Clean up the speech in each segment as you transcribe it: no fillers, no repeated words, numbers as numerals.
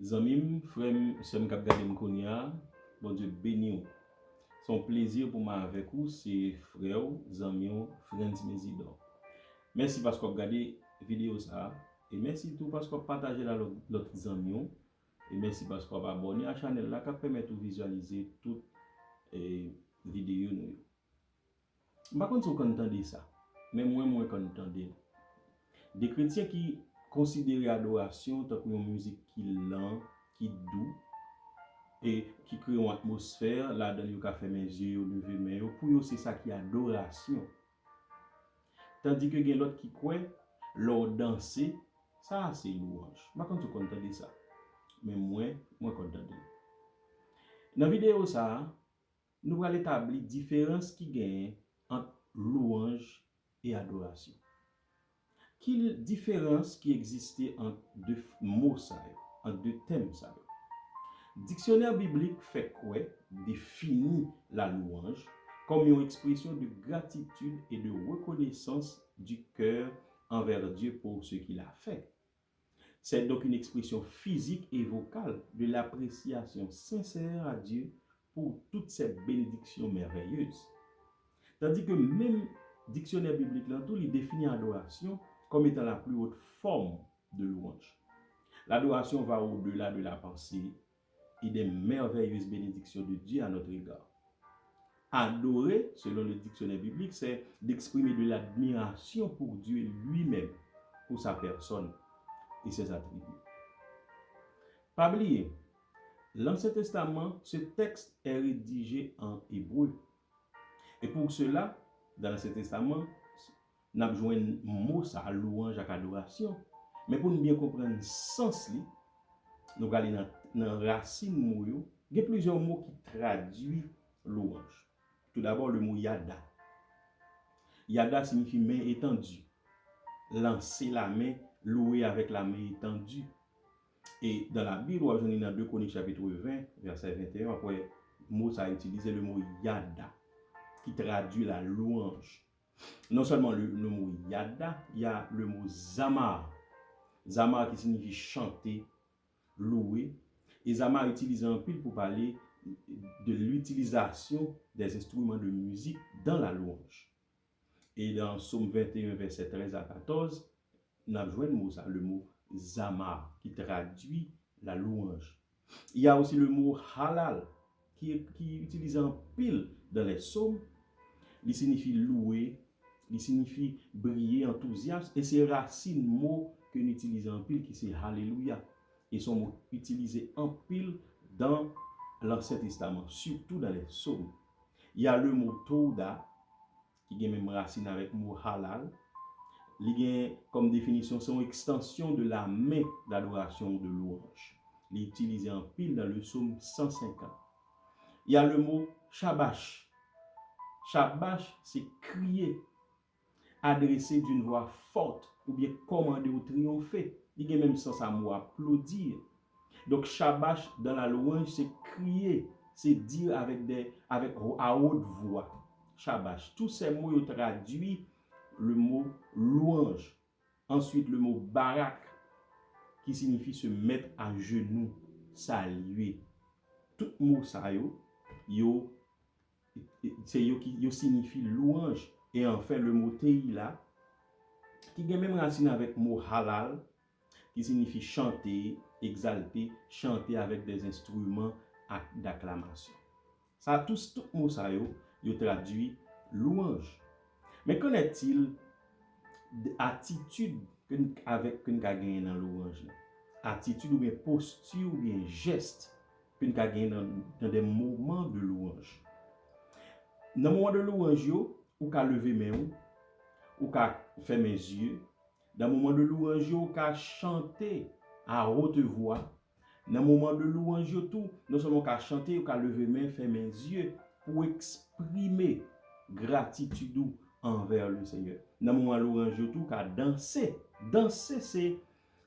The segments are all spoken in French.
Zanmim, frère, c'est k'ap gade m'konya, bon Dieu béni ou. Son plaisir pour moi avec vous, c'est frère, zanmim, Frantz Mesidor. Merci parce que vous regardez vidéo ça et merci tout parce que vous partagez la l'autre zanmim et merci parce que vous abonnez à la chaîne là qui permet de visualiser toutes les vidéos nous. Par contre, si vous entendez ça, mais moi quand entendez des chrétiens qui considèrent l'adoration comme une musique qui lent, qui doux et qui crée une atmosphère là-dedans yo ka fait mes yeux lever mes yeux pour eux c'est ça qui est adoration, tandis que gen l'autre qui croit leur danser ça c'est louange. Par contre tu content de ça mais moi content de dans vidéo ça nous allons établir différence qui gagne entre louange et adoration. Quelle différence qui existait entre deux mots ça, entre deux thèmes ça. Dictionnaire biblique fait quoi définit la louange comme une expression de gratitude et de reconnaissance du cœur envers Dieu pour ce qu'il a fait. C'est donc une expression physique et vocale de l'appréciation sincère à Dieu pour toutes ces bénédictions merveilleuses. Tandis que même dictionnaire biblique là tout il définit l'adoration comme étant la plus haute forme de louange. L'adoration va au-delà de la pensée et des merveilleuses bénédictions de Dieu à notre égard. Adorer, selon le dictionnaire biblique, c'est d'exprimer de l'admiration pour Dieu lui-même, pour sa personne et ses attributs. Pas oublier, l'Ancien Testament, ce texte est rédigé en hébreu. Et pour cela, dans l'Ancien Testament, nous avons besoin de mots, ça, louange et adoration. Mais pour nous bien comprendre le sens, nous allons aller dans la racine mot. Il y a plusieurs mots qui traduisent louange. Tout d'abord, le mot yada. Yada signifie main étendue. Lancer la main, louer avec la main étendue. Et dans la Bible, on a dans 2 Chroniques chapitre 20, verset 21, après, mot ça a utilisé le mot yada, qui traduit la louange. Non seulement le mot yada, il y a le mot zamar. Zamar qui signifie chanter, louer. Et zamar est utilisé en pile pour parler de l'utilisation des instruments de musique dans la louange. Et dans Psaume 21, verset 13 à 14, on a besoin de mot ça, le mot zamar, qui traduit la louange. Il y a aussi le mot halal, qui est utilisé en pile dans les psaumes. Il signifie louer, il signifie briller, enthousiasme, et c'est racine mot que nous utilisons en pile qui c'est Alléluia. Ils sont utilisés en pile dans l'Ancien Testament, surtout dans les psaumes. Il y a le mot Toda, qui a même racine avec le mot halal. Il y a comme définition, c'est une extension de la main d'adoration de louange. Il est utilisé en pile dans le psaume 150. Il y a le mot shabash. Shabash, c'est crier, adresser d'une voix forte ou bien commander ou triompher. Il y a même sens à mot applaudir. Donc shabash dans la louange, c'est crier, c'est dire avec à haute voix. Shabash. Tous ces mots traduisent le mot louange. Ensuite, le mot barak, qui signifie se mettre à genoux, saluer. Tout mot ça yo signifie louange. Et enfin, le mot teila, qui a même racine avec le mot halal, qui signifie chanter, exalter, chanter avec des instruments d'acclamation. Ça, tout mot ça yo traduit louange. Mais qu'en est-il d'attitude que nous gagnons dans louange? Attitude ou bien posture ou bien geste que nous gagnons dans des moments de louange. Dans le moment de louange, ou ka lever mes ou ka faire mes yeux. Dans le moment de louange, ou ka chanter à haute voix. Dans le moment de louange, tout, non seulement ka chanter, ou ka lever mes, faire mes yeux pour exprimer gratitude envers le Seigneur. Dans le moment de louange, tout, ka danser. Danser,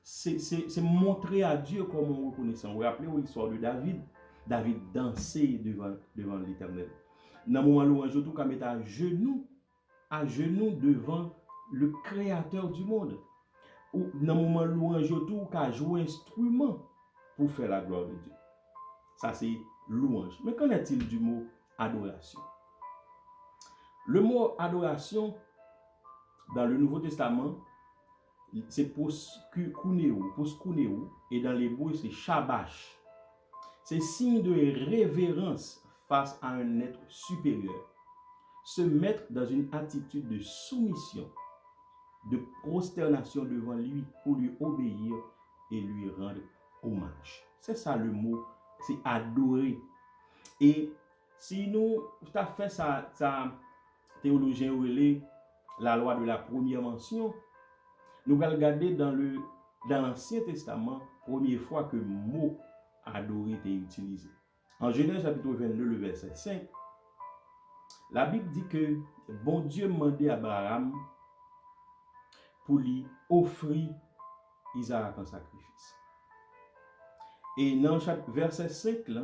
c'est montrer à Dieu comment on reconnaît. Vous vous rappelez l'histoire de David? David dansait devant l'Éternel. Dans le moment de louange, tout, ka mettre à genoux devant le Créateur du monde. Ou dans le moment louange tout ka jouer instrument pour faire la gloire de Dieu. Ça, c'est louange. Mais qu'en est-il du mot adoration? Le mot adoration, dans le Nouveau Testament, c'est poskuneo, et dans l'hébreu, c'est shabash. C'est signe de révérence face à un être supérieur. Se mettre dans une attitude de soumission, de prosternation devant lui pour lui obéir et lui rendre hommage. C'est ça le mot, c'est adorer. Et si nous avons fait ça théologien relais, la loi de la première mention, nous allons regarder dans l'Ancien Testament, première fois que le mot adorer était utilisé. En Genèse chapitre 22, le verset 5, la Bible dit que bon Dieu demandait à Abraham pour lui offrir Isaac en sacrifice. Et dans le verset 5, là,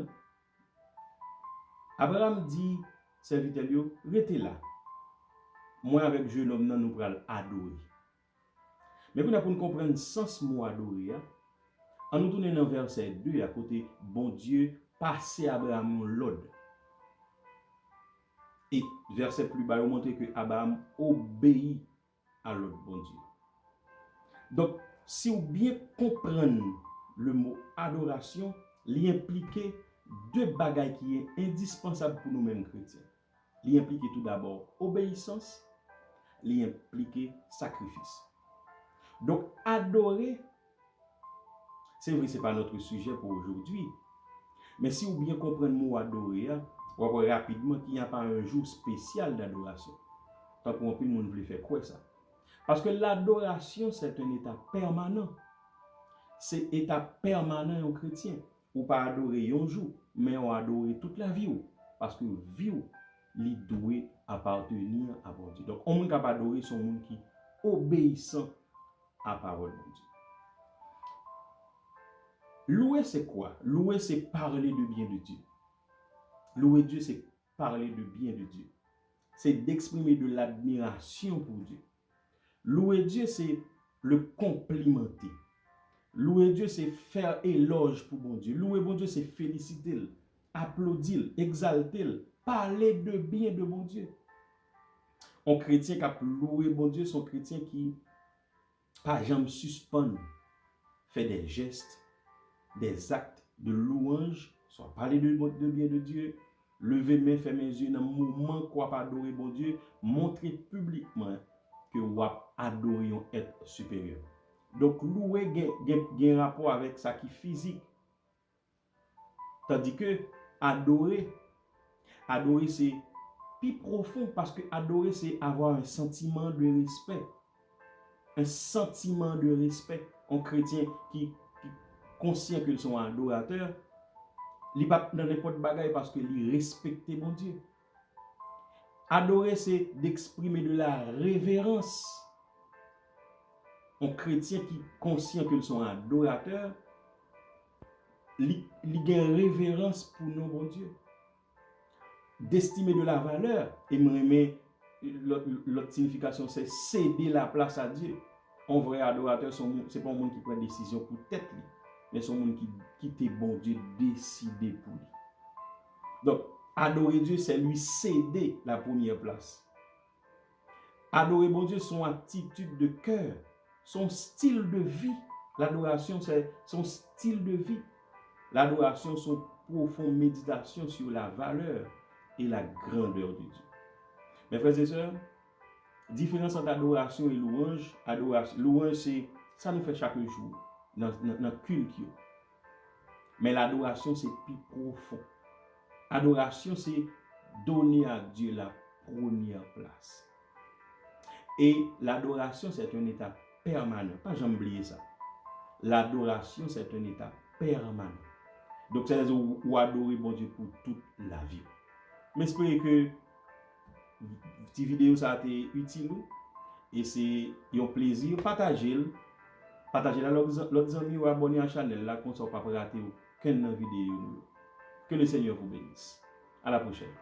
Abraham dit, serviteur, restez là. Moi avec jeune homme, nous allons adorer. Mais pour nous comprendre le sens du mot adorer, en nous tournant dans verset 2, à côté, bon Dieu, passez Abraham l'ordre. Et verset plus bas, il montre que Abraham obéit à l'ordre bon Dieu. Donc, si vous bien comprenez le mot adoration, il implique deux bagages qui est indispensable pour nous-mêmes chrétiens. Il implique tout d'abord obéissance, il implique sacrifice. Donc, adorer, c'est vrai, ce n'est pas notre sujet pour aujourd'hui. Mais si vous bien comprenez le mot adorer, vous voyez rapidement qu'il n'y a pas un jour spécial d'adoration. Tant qu'on peut, nous voulons faire quoi ça? Parce que l'adoration, c'est un état permanent. C'est un état permanent au chrétien. Ou pas adorer un jour, mais on adorer toute la vie. Parce que vie, il doit appartenir à bon Dieu. Donc, on ne peut pas adorer son monde qui obéissant à la parole de Dieu. Louer, c'est quoi? Louer, c'est parler de bien de Dieu. Louer Dieu, c'est parler de bien de Dieu. C'est d'exprimer de l'admiration pour Dieu. Louer Dieu, c'est le complimenter. Louer Dieu, c'est faire éloge pour bon Dieu. Louer bon Dieu, c'est féliciter, applaudir, exalter, parler de bien de bon Dieu. Un chrétien qui a loué bon Dieu, c'est un chrétien qui, par exemple, suspend, fait des gestes, des actes de louange, soit parler de bien de Dieu, lever mes mains, faire mes yeux dans le moment qu'on va adorer bon Dieu, montrer publiquement que vous adorez un être supérieur. Donc, louer a un rapport avec ça qui est physique. Tandis que adorer c'est plus profond parce que adorer c'est avoir un sentiment de respect. Un sentiment de respect. Un chrétien qui conscient qu'ils sont adorateurs, il ne pas dans n'importe bagaille parce qu'il respecte mon Dieu. Adorer, c'est d'exprimer de la révérence. Un chrétien qui est conscient qu'ils sont adorateurs, il a une révérence pour nous, bon Dieu. D'estimer de la valeur. Et l'autre signification, c'est céder la place à Dieu. Un vrai adorateur, ce n'est pas un monde qui prend une décision pour tête, mais c'est un monde qui quitte bon Dieu décidé pour lui. Donc, adorer Dieu, c'est lui céder la première place. Adorer bon Dieu, son attitude de cœur, son style de vie. L'adoration, c'est son style de vie. L'adoration, son profonde méditation sur la valeur et la grandeur de Dieu. Mes frères et sœurs, différence entre adoration et louange. Louange, c'est ça nous fait chaque jour dans la culture. Mais l'adoration, c'est plus profond. Adoration, c'est donner à Dieu la première place. Et l'adoration, c'est un état permanent. Pas jamais oublier ça. L'adoration, c'est un état permanent. Donc, c'est où adorer bon Dieu pour toute la vie. Mais j'espère que cette vidéo ça a été utile et c'est un plaisir. Partagez-la à l'autre amis ou abonnez à la chaîne là, qu'on ne soit pas rater aucune vidéo. Que le Seigneur vous bénisse. À la prochaine.